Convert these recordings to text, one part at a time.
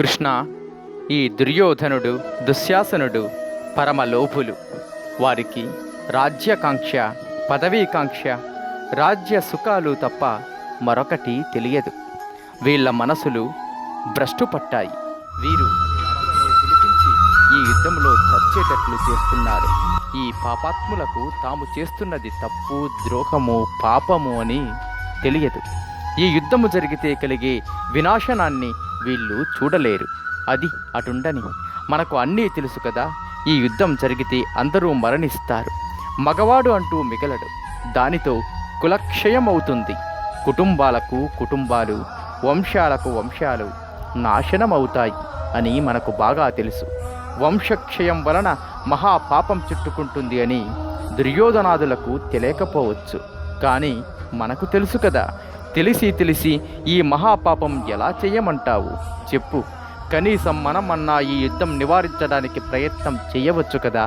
కృష్ణ, ఈ దుర్యోధనుడు, దుశ్శాసనుడు పరమలోభులు. వారికి రాజ్యకాంక్ష, పదవీకాంక్ష, రాజ్య సుఖాలు తప్ప మరొకటి తెలియదు. వీళ్ళ మనసులు భ్రష్టు పట్టాయి. వీరు పిలిపించి ఈ యుద్ధంలో చచ్చేటట్లు చేస్తున్నారు. ఈ పాపాత్ములకు తాము చేస్తున్నది తప్పు, ద్రోహము, పాపము అని తెలియదు. ఈ యుద్ధము జరిగితే కలిగే వినాశనాన్ని వీళ్ళు చూడలేరు. అది అటుండని మనకు అన్నీ తెలుసు కదా. ఈ యుద్ధం జరిగితే అందరూ మరణిస్తారు. మగవాడు అంటూ మిగలడు. దానితో కులక్షయం అవుతుంది. కుటుంబాలకు కుటుంబాలు, వంశాలకు వంశాలు నాశనమవుతాయి అని మనకు బాగా తెలుసు. వంశక్షయం వలన మహాపాపం చుట్టుకుంటుంది అని దుర్యోధనాదులకు తెలియకపోవచ్చు. కానీ మనకు తెలుసు కదా. తెలిసి ఈ మహాపాపం ఎలా చేయమంటావు చెప్పు. కనీసం మనమన్నా ఈ యుద్ధం నివారించడానికి ప్రయత్నం చేయవచ్చు కదా.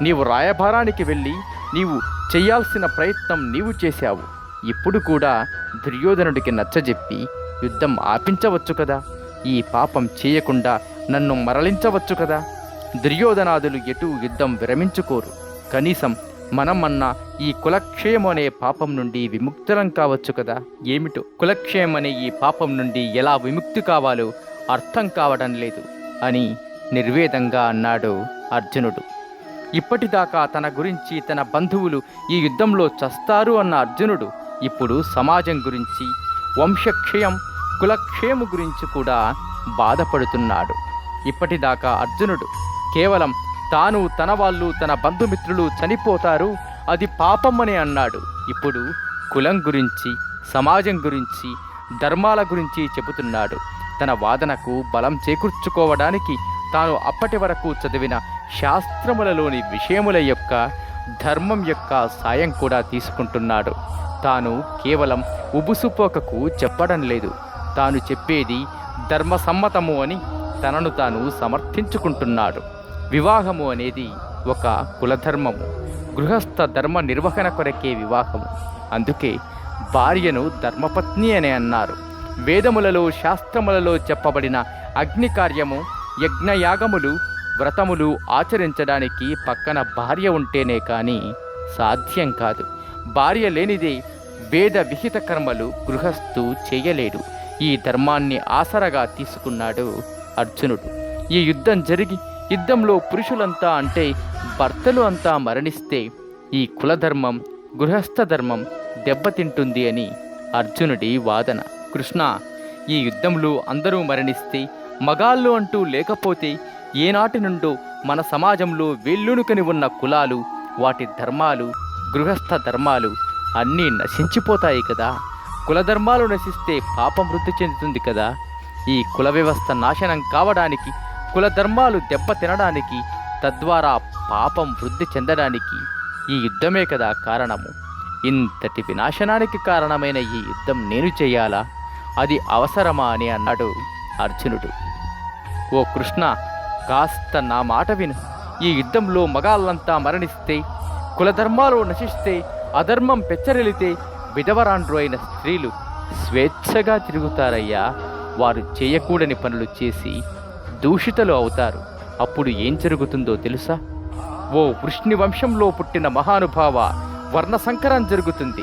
నీవు రాయభారానికి వెళ్ళి నీవు చేయాల్సిన ప్రయత్నం నీవు చేశావు. ఇప్పుడు కూడా దుర్యోధనుడికి నచ్చజెప్పి యుద్ధం ఆపించవచ్చు కదా. ఈ పాపం చేయకుండా నన్ను మరలించవచ్చు కదా. దుర్యోధనాదులు ఎటు యుద్ధం విరమించుకోరు. కనీసం మనమన్నా ఈ కులక్షయం అనే పాపం నుండి విముక్తులం కావచ్చు కదా. ఏమిటో కులక్షయం అనే ఈ పాపం నుండి ఎలా విముక్తి కావాలో అర్థం కావడం లేదు అని నిర్వేదంగా అన్నాడు అర్జునుడు. ఇప్పటిదాకా తన గురించి, తన బంధువులు ఈ యుద్ధంలో చస్తారు అన్న అర్జునుడు ఇప్పుడు సమాజం గురించి, వంశక్షయం, కులక్షేము గురించి కూడా బాధపడుతున్నాడు. ఇప్పటిదాకా అర్జునుడు కేవలం తాను, తన వాళ్ళు, తన బంధుమిత్రులు చనిపోతారు, అది పాపం అని అన్నాడు. ఇప్పుడు కులం గురించి, సమాజం గురించి, ధర్మాల గురించి చెబుతున్నాడు. తన వాదనకు బలం చేకూర్చుకోవడానికి తాను అప్పటి వరకు చదివిన శాస్త్రములలోని విషయముల యొక్క, ధర్మం యొక్క సాయం కూడా తీసుకుంటున్నాడు. తాను కేవలం ఉబుసుపోకకు చెప్పడం లేదు. తాను చెప్పేది ధర్మసమ్మతము అని తనను తాను సమర్థించుకుంటున్నాడు. వివాహము అనేది ఒక కులధర్మము. గృహస్థ ధర్మ నిర్వహణ కొరకే వివాహము. అందుకే భార్యను ధర్మపత్ని అని అన్నారు. వేదములలో, శాస్త్రములలో చెప్పబడిన అగ్ని కార్యము, యజ్ఞయాగములు, వ్రతములు ఆచరించడానికి పక్కన భార్య ఉంటేనే కానీ సాధ్యం కాదు. భార్య లేనిదే వేద విహిత కర్మలు గృహస్థు చేయలేడు. ఈ ధర్మాన్ని ఆసరగా తీసుకున్నాడు అర్జునుడు. ఈ యుద్ధం జరిగి యుద్ధంలో పురుషులంతా అంటే భర్తలు అంతా మరణిస్తే ఈ కులధర్మం, గృహస్థ ధర్మం దెబ్బతింటుంది అని అర్జునుడి వాదన. కృష్ణ, ఈ యుద్ధంలో అందరూ మరణిస్తే, మగాళ్ళు అంటూ లేకపోతే ఏనాటి నుండో మన సమాజంలో వేళ్ళునుకని ఉన్న కులాలు, వాటి ధర్మాలు, గృహస్థ ధర్మాలు అన్నీ నశించిపోతాయి కదా. కులధర్మాలు నశిస్తే పాపం వృద్ధి చెందుతుంది కదా. ఈ కుల వ్యవస్థ నాశనం కావడానికి, కులధర్మాలు దెబ్బతినడానికి, తద్వారా పాపం వృద్ధి చెందడానికి ఈ యుద్ధమే కదా కారణము. ఇంతటి వినాశనానికి కారణమైన ఈ యుద్ధం నేను చేయాలా? అది అవసరమా అని అన్నాడు అర్జునుడు. ఓ కృష్ణ, కాస్త నా మాట విను. ఈ యుద్ధంలో మగాళ్ళంతా మరణిస్తే, కులధర్మాలు నశిస్తే, అధర్మం పెచ్చరిల్లితే విధవరాండ్రు అయిన స్త్రీలు స్వేచ్ఛగా తిరుగుతారయ్యా. వారు చేయకూడని పనులు చేసి దూషితలు అవుతారు. అప్పుడు ఏం జరుగుతుందో తెలుసా? ఓ వృష్ణి వంశంలో పుట్టిన మహానుభావ, వర్ణ సంకరం జరుగుతుంది.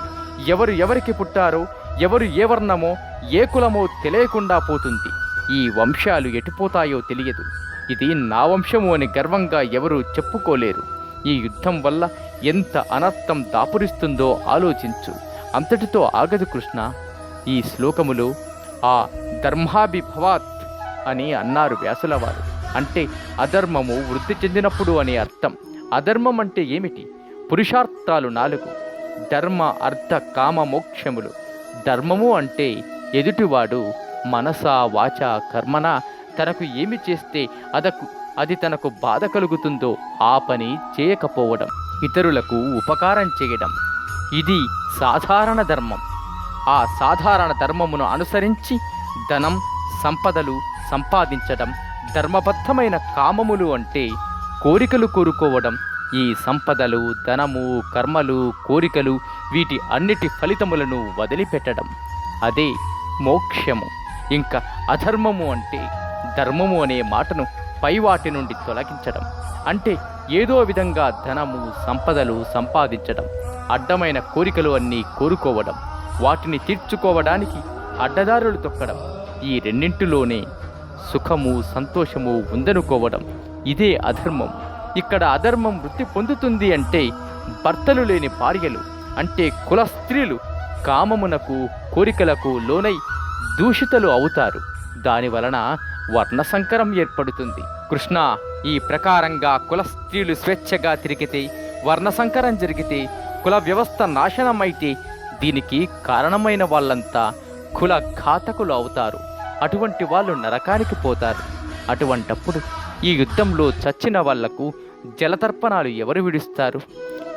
ఎవరు ఎవరికి పుట్టారో, ఎవరు ఏ వర్ణమో, ఏ కులమో తెలియకుండా పోతుంది. ఈ వంశాలు ఎటుపోతాయో తెలియదు. ఇది నా వంశము అని గర్వంగా ఎవరూ చెప్పుకోలేరు. ఈ యుద్ధం వల్ల ఎంత అనర్థం దాపురిస్తుందో ఆలోచించు. అంతటితో ఆగదు కృష్ణ. ఈ శ్లోకములో ఆ ధర్మాభిభవాత్ అని అన్నారు వ్యాసుల వారు. అంటే అధర్మము వృద్ధి చెందినప్పుడు అని అర్థం. అధర్మం అంటే ఏమిటి? పురుషార్థాలు 4: ధర్మ, అర్థ, కామ, మోక్షములు. ధర్మము అంటే ఎదుటివాడు మనస, వాచ, కర్మన తనకు ఏమి చేస్తే అది తనకు బాధ కలుగుతుందో ఆ పని చేయకపోవడం, ఇతరులకు ఉపకారం చేయడం. ఇది సాధారణ ధర్మం. ఆ సాధారణ ధర్మమును అనుసరించి ధనం, సంపదలు సంపాదించడం. ధర్మబద్ధమైన కామములు అంటే కోరికలు కోరుకోవడం. ఈ సంపదలు, ధనము, కర్మలు, కోరికలు, వీటి అన్నిటి ఫలితములను వదిలిపెట్టడం. అదే మోక్షము. ఇంకా అధర్మము అంటే ధర్మము అనే మాటను పైవాటి నుండి తొలగించడం అంటే ఏదో విధంగా ధనము సంపదలు సంపాదించడం, అడ్డమైన కోరికలు అన్నీ కోరుకోవడం, వాటిని తీర్చుకోవడానికి అడ్డదారులు తొక్కడం. ఈ రెండింటిలోనే సుఖము సంతోషము ఉందనుకోవడం, ఇదే అధర్మం. ఇక్కడ అధర్మం వృద్ధి పొందుతుంది అంటే భర్తలు లేని భార్యలు అంటే కుల స్త్రీలు కామమునకు కోరికలకు లోనై దూషితలు అవుతారు. దానివలన వర్ణ సంకరం ఏర్పడుతుంది. కృష్ణ, ఈ ప్రకారంగా కుల స్త్రీలు స్వేచ్ఛగా తిరిగితే, వర్ణ సంకరం జరిగితే, కుల వ్యవస్థ నాశనమైతే దీనికి కారణమైన వాళ్ళంతా కుల ఘాతకులు అవుతారు. అటువంటి వాళ్ళు నరకానికి పోతారు. అటువంటప్పుడు ఈ యుద్ధంలో చచ్చిన వాళ్లకు జలతర్పణాలు ఎవరు విడుస్తారు?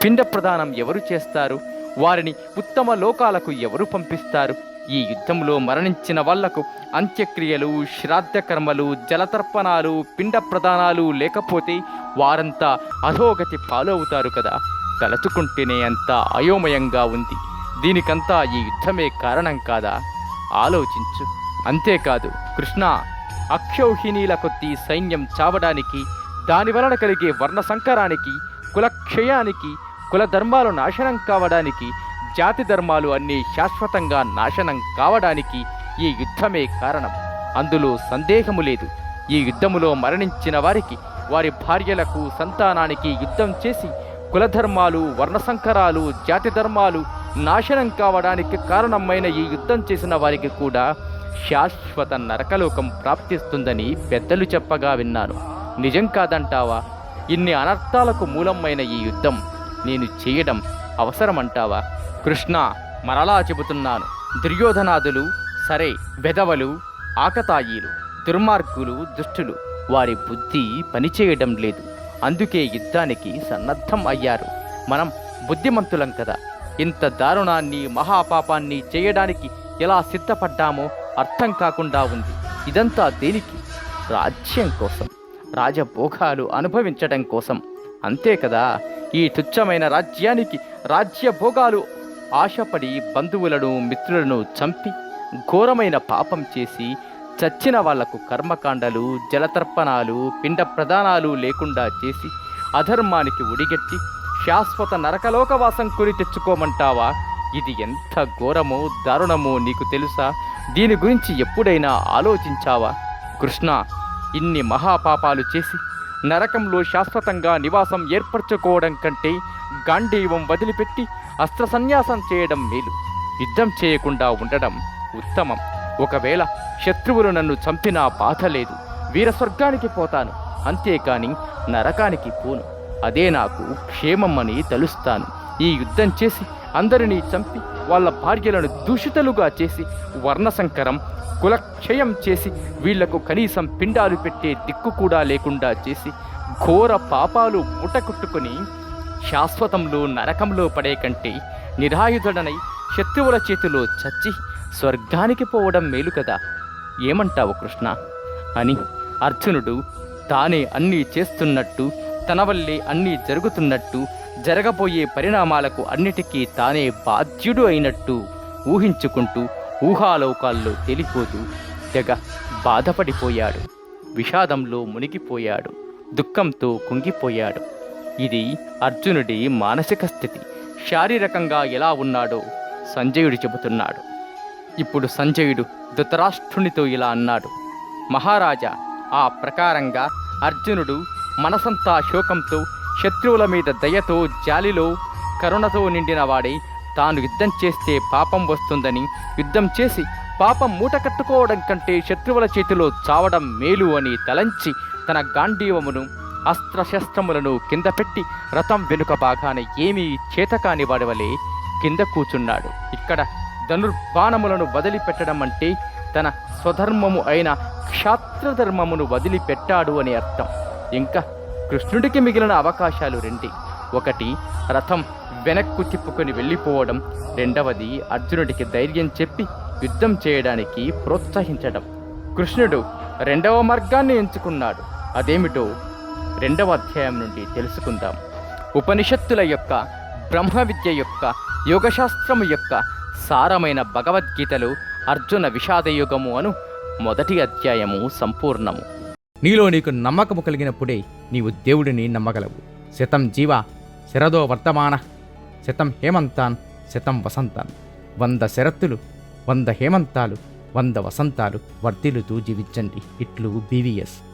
పిండ ప్రదానం ఎవరు చేస్తారు? వారిని ఉత్తమ లోకాలకు ఎవరు పంపిస్తారు? ఈ యుద్ధంలో మరణించిన వాళ్లకు అంత్యక్రియలు, శ్రాద్ధ కర్మలు, జలతర్పణాలు, పిండ ప్రదానాలు లేకపోతే వారంతా అధోగతి పాలవుతారు కదా. తలచుకుంటేనే అంతా అయోమయంగా ఉంది. దీనికంతా ఈ యుద్ధమే కారణం కాదా? ఆలోచించు. అంతేకాదు కృష్ణ, అక్షౌహిణీల కొద్దీ సైన్యం చావడానికి, దానివలన కలిగే వర్ణ సంకరానికి, కులక్షయానికి, కుల ధర్మాలు నాశనం కావడానికి, జాతి ధర్మాలు అన్నీ శాశ్వతంగా నాశనం కావడానికి ఈ యుద్ధమే కారణం. అందులో సందేహము లేదు. ఈ యుద్ధములో మరణించిన వారికి, వారి భార్యలకు, సంతానానికి యుద్ధం చేసి కులధర్మాలు, వర్ణ సంకరాలు, జాతి ధర్మాలు నాశనం కావడానికి కారణమైన ఈ యుద్ధం చేసిన వారికి కూడా శాశ్వత నరకలోకం ప్రాప్తిస్తుందని పెద్దలు చెప్పగా విన్నాను. నిజం కాదంటావా? ఇన్ని అనర్థాలకు మూలమైన ఈ యుద్ధం నేను చేయడం అవసరమంటావా? కృష్ణ, మరలా చెబుతున్నాను, దుర్యోధనాదులు సరే వెధవలు, ఆకతాయీలు, దుర్మార్గులు, దుష్టులు. వారి బుద్ధి పనిచేయడం లేదు. అందుకే యుద్ధానికి సన్నద్ధం అయ్యారు. మనం బుద్ధిమంతులం కదా. ఇంత దారుణాన్ని, మహాపాపాన్ని చేయడానికి ఎలా సిద్ధపడ్డామో అర్థం కాకుండా ఉంది. ఇదంతా దేనికి? రాజ్యం కోసం, రాజభోగాలు అనుభవించడం కోసం. అంతే కదా. ఈ తుచ్చమైన రాజ్యానికి, రాజ్య భోగాలు ఆశపడి బంధువులను, మిత్రులను చంపి ఘోరమైన పాపం చేసి చచ్చిన వాళ్లకు కర్మకాండలు, జలతర్పణాలు, పిండ ప్రదానాలు లేకుండా చేసి అధర్మానికి ఒడిగట్టి శాశ్వత నరకలోకవాసం కొని తెచ్చుకోమంటావా? ఇది ఎంత ఘోరమో, దారుణమో నీకు తెలుసా? దీని గురించి ఎప్పుడైనా ఆలోచించావా? కృష్ణ, ఇన్ని మహాపాపాలు చేసి నరకంలో శాశ్వతంగా నివాసం ఏర్పరచుకోవడం కంటే గాంధీవం వదిలిపెట్టి అస్త్ర సన్యాసం చేయడం మేలు. యుద్ధం చేయకుండా ఉండడం ఉత్తమం. ఒకవేళ శత్రువులు నన్ను చంపినా బాధ లేదు. వీరస్వర్గానికి పోతాను, అంతేకాని నరకానికి పోను. అదే నాకు క్షేమం అని తలుస్తాను. ఈ యుద్ధం చేసి అందరినీ చంపి వాళ్ళ భార్యలను దూషితలుగా చేసి వర్ణసంకరం, కులక్షయం చేసి వీళ్లకు కనీసం పిండాలు పెట్టే దిక్కు కూడా లేకుండా చేసి ఘోర పాపాలు మూటకుట్టుకుని శాశ్వతంలో నరకంలో పడే కంటే నిరాయుధుడనై శత్రువుల చేతిలో చచ్చి స్వర్గానికి పోవడం మేలు కదా. ఏమంటావు కృష్ణ? అని అర్జునుడు తానే అన్నీ చేస్తున్నట్టు, తన వల్లే అన్నీ జరుగుతున్నట్టు, జరగబోయే పరిణామాలకు అన్నిటికీ తానే బాధ్యుడు అయినట్టు ఊహించుకుంటూ ఊహాలోకాల్లో తేలిపోతూ తెగ బాధపడిపోయాడు. విషాదంలో మునిగిపోయాడు. దుఃఖంతో కుంగిపోయాడు. ఇది అర్జునుడి మానసిక స్థితి. శారీరకంగా ఎలా ఉన్నాడో సంజయుడు చెబుతున్నాడు. ఇప్పుడు సంజయుడు ధృతరాష్ట్రునితో ఇలా అన్నాడు: మహారాజా, ఆ ప్రకారంగా అర్జునుడు మనసంతా శోకంతో, శత్రువుల మీద దయతో, జాలిలో, కరుణతో నిండిన వాడై తాను యుద్ధం చేస్తే పాపం వస్తుందని, యుద్ధం చేసి పాపం మూట కట్టుకోవడం కంటే శత్రువుల చేతిలో చావడం మేలు అని తలంచి తన గాంధీవమును, అస్త్రశస్త్రములను కింద పెట్టి రథం వెనుక భాగాన ఏమీ చేతకాని వాడివలే కింద కూచున్నాడు. ఇక్కడ ధనుర్బాణములను వదిలిపెట్టడం అంటే తన స్వధర్మము అయిన క్షాత్రధర్మమును వదిలిపెట్టాడు అని అర్థం. ఇంకా కృష్ణుడికి మిగిలిన అవకాశాలు రెండే. ఒకటి రథం వెనక్కు తిప్పుకొని వెళ్ళిపోవడం, రెండవది అర్జునుడికి ధైర్యం చెప్పి యుద్ధం చేయడానికి ప్రోత్సహించడం. కృష్ణుడు రెండవ మార్గాన్ని ఎంచుకున్నాడు. అదేమిటో రెండవ అధ్యాయం నుండి తెలుసుకుందాం. ఉపనిషత్తుల యొక్క, బ్రహ్మ విద్య యొక్క, యోగశాస్త్రము యొక్క సారమైన భగవద్గీతలో అర్జున విషాదయుగము అను మొదటి అధ్యాయము సంపూర్ణము. నీలో నీకు నమ్మకము కలిగినప్పుడే నీవు దేవుడిని నమ్మగలవు. శతం జీవ శరదో వర్తమాన శతం హేమంతాన్ శతం వసంతాన్. 100 శరత్తులు 100 హేమంతాలు 100 వసంతాలు వర్ధిల్లుతూ జీవించండి. ఇట్లు BVS.